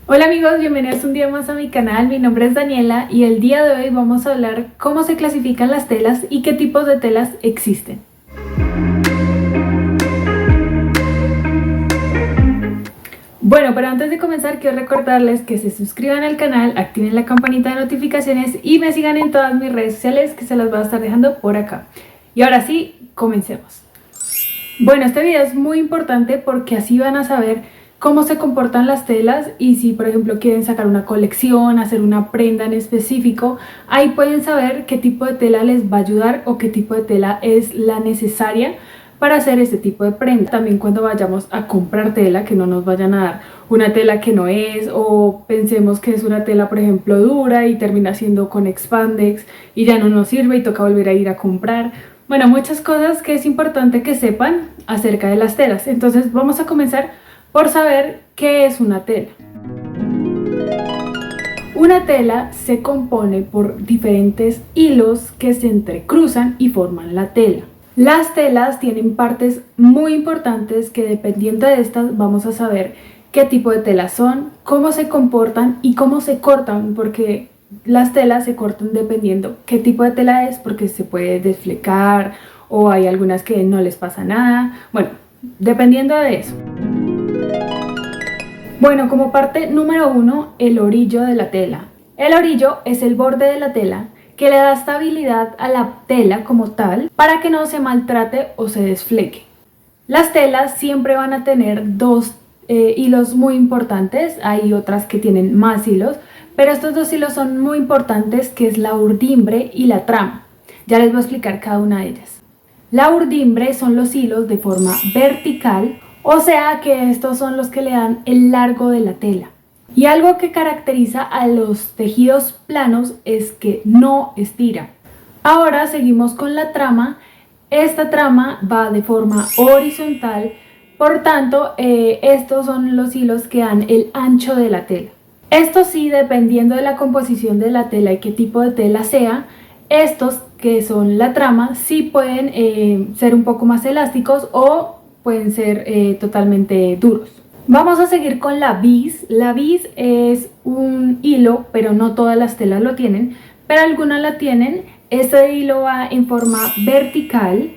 Hola amigos, bienvenidos un día más a mi canal. Mi nombre es Daniela y el día de hoy vamos a hablar cómo se clasifican las telas y qué tipos de telas existen. Bueno, pero antes de comenzar quiero recordarles que se suscriban al canal, activen la campanita de notificaciones y me sigan en todas mis redes sociales que se las voy a estar dejando por acá. Y ahora sí, comencemos. Bueno, este video es muy importante porque así van a saber cómo se comportan las telas y si por ejemplo quieren sacar una colección, hacer una prenda en específico, ahí pueden saber qué tipo de tela les va a ayudar o qué tipo de tela es la necesaria para hacer este tipo de prenda. También cuando vayamos a comprar tela, que no nos vayan a dar una tela que no es, o pensemos que es una tela por ejemplo dura y termina siendo con expandex y ya no nos sirve y toca volver a ir a comprar. Bueno, muchas cosas que es importante que sepan acerca de las telas. Entonces vamos a comenzar por saber qué es una tela. Una tela se compone por diferentes hilos que se entrecruzan y forman la tela. Las telas tienen partes muy importantes que dependiendo de estas vamos a saber qué tipo de telas son, cómo se comportan y cómo se cortan, porque las telas se cortan dependiendo qué tipo de tela es, porque se puede desflecar o hay algunas que no les pasa nada. Bueno, dependiendo de eso. Bueno, como parte número 1, el orillo de la tela. El orillo es el borde de la tela que le da estabilidad a la tela como tal para que no se maltrate o se desfleque. Las telas siempre van a tener dos hilos muy importantes, hay otras que tienen más hilos, pero estos dos hilos son muy importantes, que es la urdimbre y la trama. Ya les voy a explicar cada una de ellas. La urdimbre son los hilos de forma vertical, o sea que estos son los que le dan el largo de la tela. Y algo que caracteriza a los tejidos planos es que no estiran. Ahora seguimos con la trama. Esta trama va de forma horizontal, por tanto estos son los hilos que dan el ancho de la tela. Esto sí, dependiendo de la composición de la tela y qué tipo de tela sea, estos que son la trama sí pueden ser un poco más elásticos o pueden ser totalmente duros. Vamos a seguir con la vis. La vis es un hilo, pero no todas las telas lo tienen, pero algunas la tienen. Este hilo va en forma vertical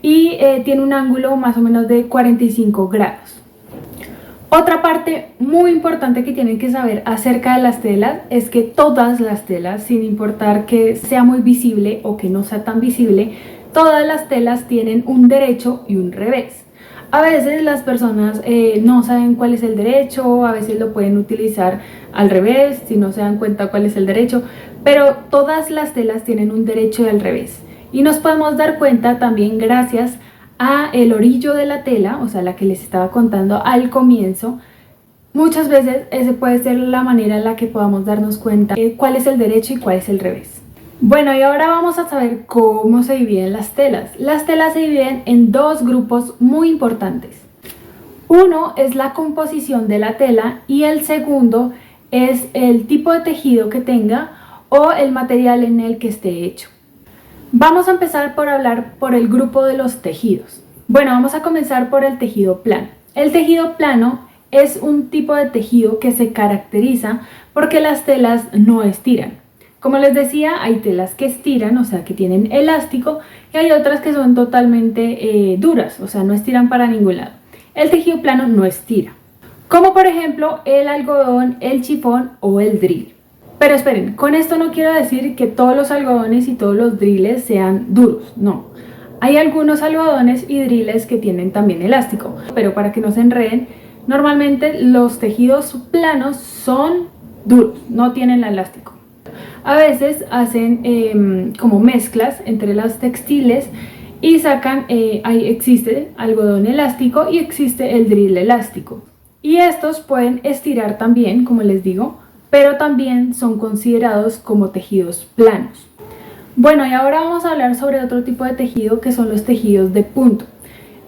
y tiene un ángulo más o menos de 45 grados. Otra parte muy importante que tienen que saber acerca de las telas es que todas las telas, sin importar que sea muy visible o que no sea tan visible, todas las telas tienen un derecho y un revés. A veces las personas no saben cuál es el derecho, a veces lo pueden utilizar al revés si no se dan cuenta cuál es el derecho, pero todas las telas tienen un derecho y al revés. Y nos podemos dar cuenta también gracias a el orillo de la tela, o sea, la que les estaba contando al comienzo. Muchas veces esa puede ser la manera en la que podamos darnos cuenta cuál es el derecho y cuál es el revés. Bueno, y ahora vamos a saber cómo se dividen las telas. Las telas se dividen en dos grupos muy importantes. Uno es la composición de la tela y el segundo es el tipo de tejido que tenga o el material en el que esté hecho. Vamos a empezar por hablar por el grupo de los tejidos. Bueno, vamos a comenzar por el tejido plano. El tejido plano es un tipo de tejido que se caracteriza porque las telas no estiran. Como les decía, hay telas que estiran, o sea que tienen elástico, y hay otras que son totalmente duras, o sea no estiran para ningún lado. El tejido plano no estira, como por ejemplo el algodón, el chifón o el drill. Pero esperen, con esto no quiero decir que todos los algodones y todos los drills sean duros, no. Hay algunos algodones y drills que tienen también elástico, pero para que no se enreden, normalmente los tejidos planos son duros, no tienen elástico. A veces hacen como mezclas entre los textiles y sacan, ahí existe algodón elástico y existe el drill elástico. Y estos pueden estirar también, como les digo, pero también son considerados como tejidos planos. Bueno, y ahora vamos a hablar sobre otro tipo de tejido que son los tejidos de punto.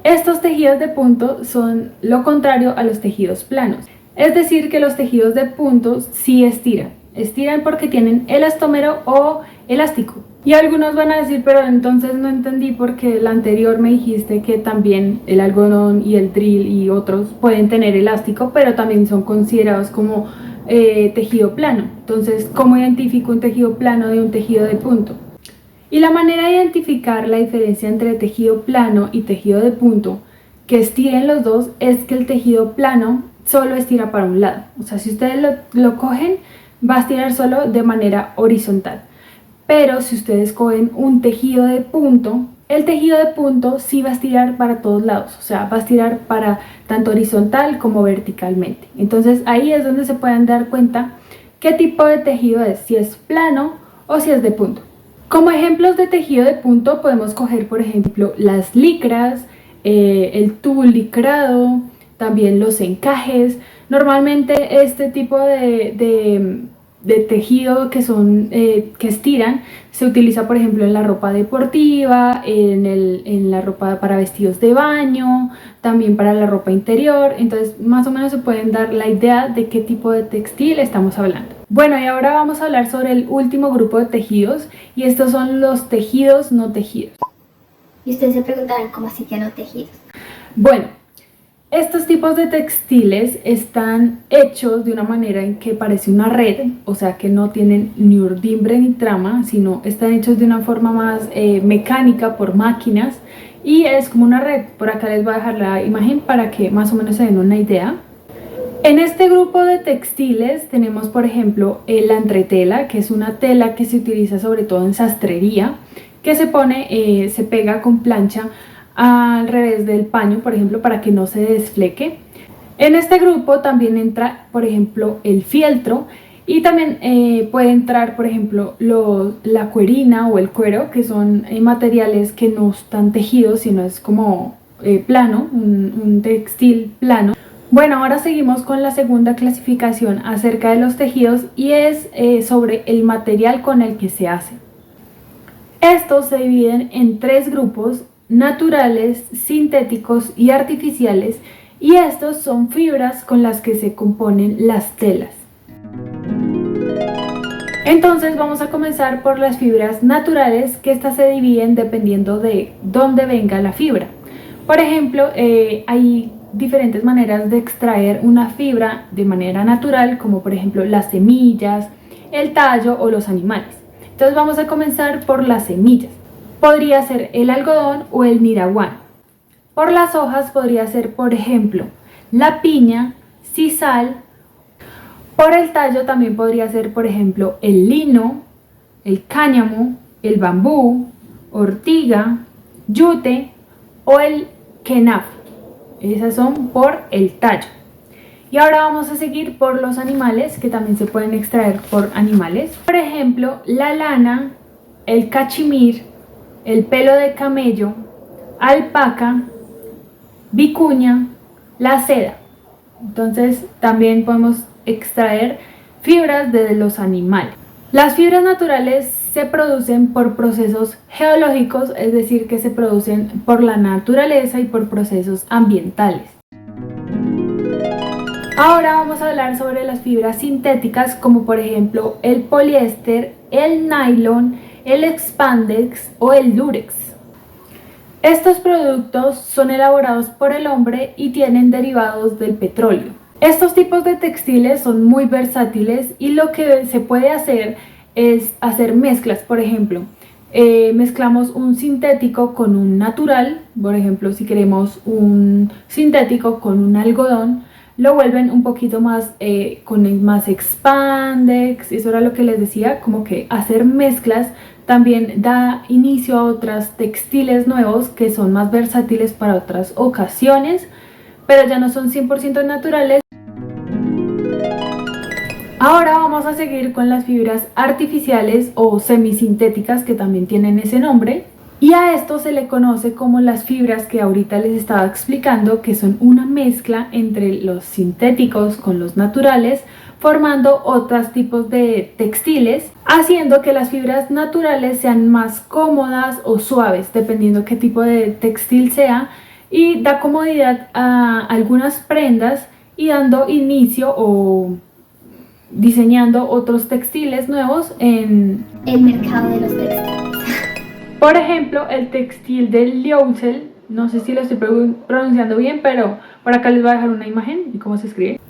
Estos tejidos de punto son lo contrario a los tejidos planos. Es decir, que los tejidos de punto sí estiran. Estiran porque tienen elastómero o elástico. Y algunos van a decir, pero entonces no entendí porque el anterior me dijiste que también el algodón y el drill y otros pueden tener elástico, pero también son considerados como tejido plano. Entonces, ¿cómo identifico un tejido plano de un tejido de punto? Y la manera de identificar la diferencia entre tejido plano y tejido de punto, que estiren los dos, es que el tejido plano solo estira para un lado. O sea, si ustedes lo cogen, va a estirar solo de manera horizontal. Pero si ustedes cogen un tejido de punto, el tejido de punto sí va a estirar para todos lados. O sea, va a estirar para tanto horizontal como verticalmente. Entonces ahí es donde se pueden dar cuenta qué tipo de tejido es, si es plano o si es de punto. Como ejemplos de tejido de punto podemos coger, por ejemplo, las licras, el tul licrado, también los encajes. Normalmente este tipo de tejido que estiran se utiliza, por ejemplo, en la ropa deportiva, en la ropa para vestidos de baño, también para la ropa interior. Entonces más o menos se pueden dar la idea de qué tipo de textil estamos hablando. Bueno, y ahora vamos a hablar sobre el último grupo de tejidos, y estos son los tejidos no tejidos. Y ustedes se preguntarán, ¿cómo así que no tejidos? Bueno, estos tipos de textiles están hechos de una manera en que parece una red, o sea que no tienen ni urdimbre ni trama, sino están hechos de una forma más mecánica por máquinas, y es como una red. Por acá les voy a dejar la imagen para que más o menos se den una idea. En este grupo de textiles tenemos, por ejemplo, la entretela, que es una tela que se utiliza sobre todo en sastrería, que se pega con plancha al revés del paño, por ejemplo, para que no se desfleque. En este grupo también entra, por ejemplo, el fieltro, y también puede entrar, por ejemplo, la cuerina o el cuero, que son materiales que no están tejidos, sino es como plano, un textil plano. Bueno, ahora seguimos con la segunda clasificación acerca de los tejidos, y es sobre el material con el que se hace. Estos se dividen en tres grupos: naturales, sintéticos y artificiales, y estos son fibras con las que se componen las telas. Entonces vamos a comenzar por las fibras naturales, que estas se dividen dependiendo de dónde venga la fibra. Por ejemplo, hay diferentes maneras de extraer una fibra de manera natural, como por ejemplo las semillas, el tallo o los animales. Entonces vamos a comenzar por las semillas. Podría ser el algodón o el niraguano. Por las hojas podría ser, por ejemplo, la piña, sisal. Por el tallo también podría ser, por ejemplo, el lino, el cáñamo, el bambú, ortiga, yute o el kenaf. Esas son por el tallo. Y ahora vamos a seguir por los animales, que también se pueden extraer por animales. Por ejemplo, la lana, el cachemir, el pelo de camello, alpaca, vicuña, la seda. Entonces también podemos extraer fibras de los animales. Las fibras naturales se producen por procesos geológicos, es decir, que se producen por la naturaleza y por procesos ambientales. Ahora vamos a hablar sobre las fibras sintéticas, como por ejemplo el poliéster, el nylon, el spandex o el durex. Estos productos son elaborados por el hombre y tienen derivados del petróleo. Estos tipos de textiles son muy versátiles, y lo que se puede hacer es hacer mezclas. Por ejemplo, mezclamos un sintético con un natural. Por ejemplo, si queremos un sintético con un algodón, lo vuelven un poquito más con más spandex. Eso era lo que les decía, como que hacer mezclas también da inicio a otros textiles nuevos que son más versátiles para otras ocasiones, pero ya no son 100% naturales. Ahora vamos a seguir con las fibras artificiales o semisintéticas, que también tienen ese nombre, y a esto se le conoce como las fibras que ahorita les estaba explicando, que son una mezcla entre los sintéticos con los naturales, formando otros tipos de textiles, haciendo que las fibras naturales sean más cómodas o suaves, dependiendo qué tipo de textil sea, y da comodidad a algunas prendas, y dando inicio o diseñando otros textiles nuevos en el mercado de los textiles. Por ejemplo, el textil del Lyocell, no sé si lo estoy pronunciando bien, pero por acá les voy a dejar una imagen de cómo se escribe.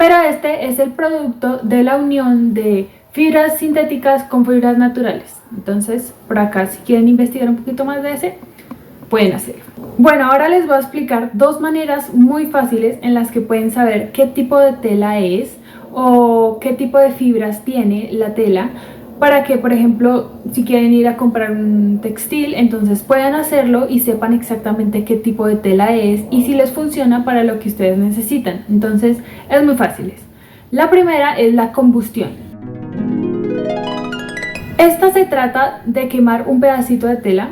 pero este es el producto de la unión de fibras sintéticas con fibras naturales. Entonces, por acá, si quieren investigar un poquito más de ese, pueden hacerlo. Bueno, ahora les voy a explicar dos maneras muy fáciles en las que pueden saber qué tipo de tela es o qué tipo de fibras tiene la tela, para que, por ejemplo, si quieren ir a comprar un textil, entonces puedan hacerlo y sepan exactamente qué tipo de tela es y si les funciona para lo que ustedes necesitan. Entonces, es muy fácil. La primera es la combustión. Esta se trata de quemar un pedacito de tela,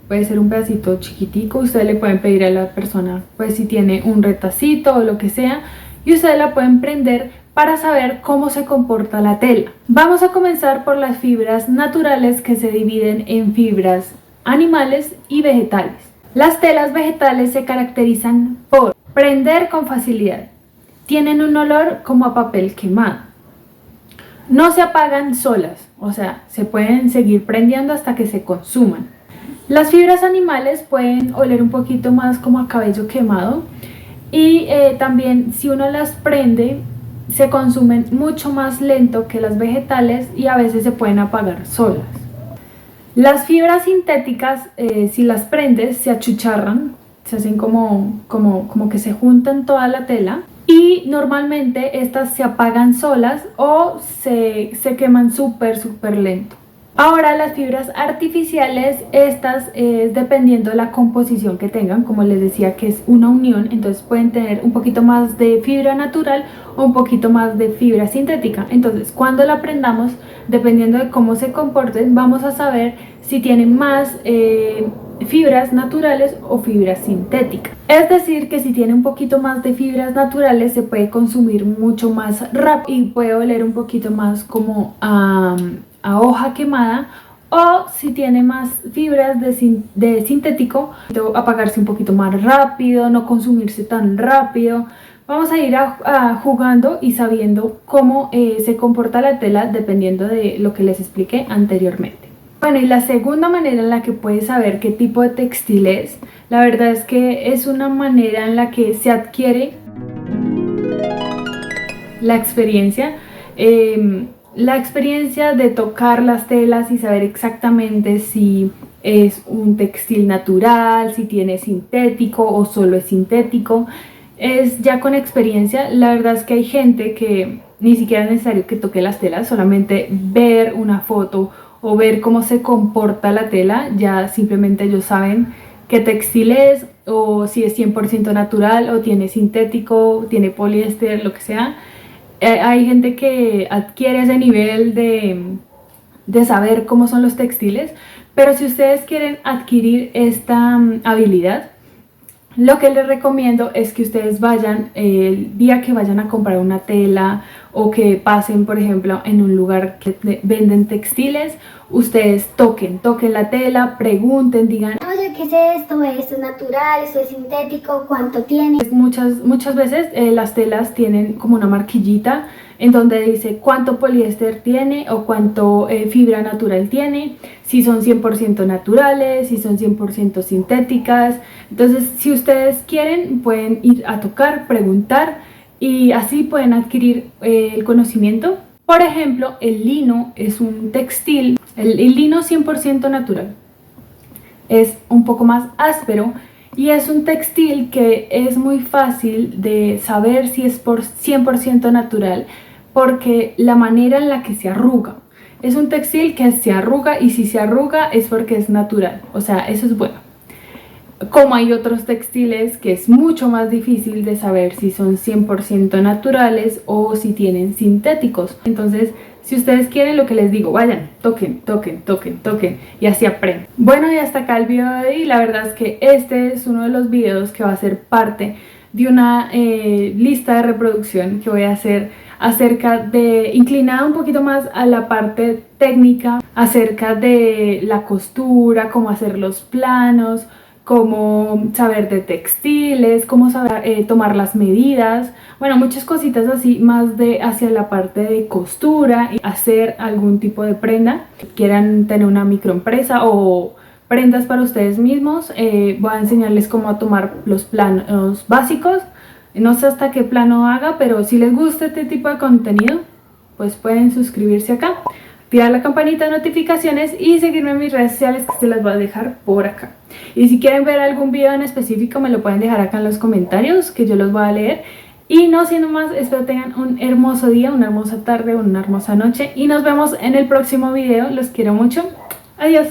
puede ser un pedacito chiquitico, ustedes le pueden pedir a la persona, pues si tiene un retacito o lo que sea, y ustedes la pueden prender para saber cómo se comporta la tela. Vamos a comenzar por las fibras naturales, que se dividen en fibras animales y vegetales. Las telas vegetales se caracterizan por prender con facilidad, tienen un olor como a papel quemado, no se apagan solas, o sea, se pueden seguir prendiendo hasta que se consuman. Las fibras animales pueden oler un poquito más como a cabello quemado y también si uno las prende se consumen mucho más lento que las vegetales y a veces se pueden apagar solas. Las fibras sintéticas, si las prendes, se achicharran, se hacen como que se juntan toda la tela y normalmente estas se apagan solas o se queman súper lento. Ahora las fibras artificiales, estas dependiendo de la composición que tengan, como les decía que es una unión, entonces pueden tener un poquito más de fibra natural o un poquito más de fibra sintética. Entonces cuando la prendamos, dependiendo de cómo se comporten, vamos a saber si tienen más fibras naturales o fibras sintéticas. Es decir, que si tiene un poquito más de fibras naturales se puede consumir mucho más rápido y puede oler un poquito más como a hoja quemada, o si tiene más fibras de sintético, apagarse un poquito más rápido, no consumirse tan rápido. Vamos a ir jugando y sabiendo cómo se comporta la tela dependiendo de lo que les expliqué anteriormente. Bueno, y la segunda manera en la que puedes saber qué tipo de textil es, la verdad es que es una manera en la que se adquiere la experiencia. La experiencia de tocar las telas y saber exactamente si es un textil natural, si tiene sintético o solo es sintético, es ya con experiencia. La verdad es que hay gente que ni siquiera es necesario que toque las telas, solamente ver una foto o ver cómo se comporta la tela, ya simplemente ellos saben qué textil es, o si es 100% natural o tiene sintético, tiene poliéster, lo que sea. Hay gente que adquiere ese nivel de saber cómo son los textiles, pero si ustedes quieren adquirir esta habilidad, lo que les recomiendo es que ustedes vayan el día que vayan a comprar una tela o que pasen, por ejemplo, en un lugar que venden textiles, ustedes toquen la tela, pregunten, digan: Oye, ¿qué es esto? ¿Esto es natural? ¿Esto es sintético? ¿Cuánto tiene? Muchas veces las telas tienen como una marquillita en donde dice cuánto poliéster tiene o cuánto fibra natural tiene, si son 100% naturales, si son 100% sintéticas. Entonces, si ustedes quieren, pueden ir a tocar, preguntar y así pueden adquirir el conocimiento. Por ejemplo, el lino es un textil, el lino 100% natural. Es un poco más áspero y es un textil que es muy fácil de saber si es por 100% natural, porque la manera en la que se arruga. Es un textil que se arruga y si se arruga es porque es natural, o sea, eso es bueno. Como hay otros textiles que es mucho más difícil de saber si son 100% naturales o si tienen sintéticos. Entonces, si ustedes quieren, lo que les digo, vayan, toquen y así aprenden. Bueno, y hasta acá el video de hoy. La verdad es que este es uno de los videos que va a ser parte de una lista de reproducción que voy a hacer inclinada un poquito más a la parte técnica, acerca de la costura, cómo hacer los planos, cómo saber de textiles, cómo saber tomar las medidas, bueno, muchas cositas así, más hacia la parte de costura y hacer algún tipo de prenda. Quieran tener una microempresa o prendas para ustedes mismos, voy a enseñarles cómo tomar los planos básicos, No sé hasta qué plano haga, pero si les gusta este tipo de contenido, pues pueden suscribirse acá, activar la campanita de notificaciones y seguirme en mis redes sociales, que se las voy a dejar por acá. Y si quieren ver algún video en específico, me lo pueden dejar acá en los comentarios, que yo los voy a leer. Y no siendo más, espero tengan un hermoso día, una hermosa tarde, una hermosa noche, y nos vemos en el próximo video. Los quiero mucho. Adiós.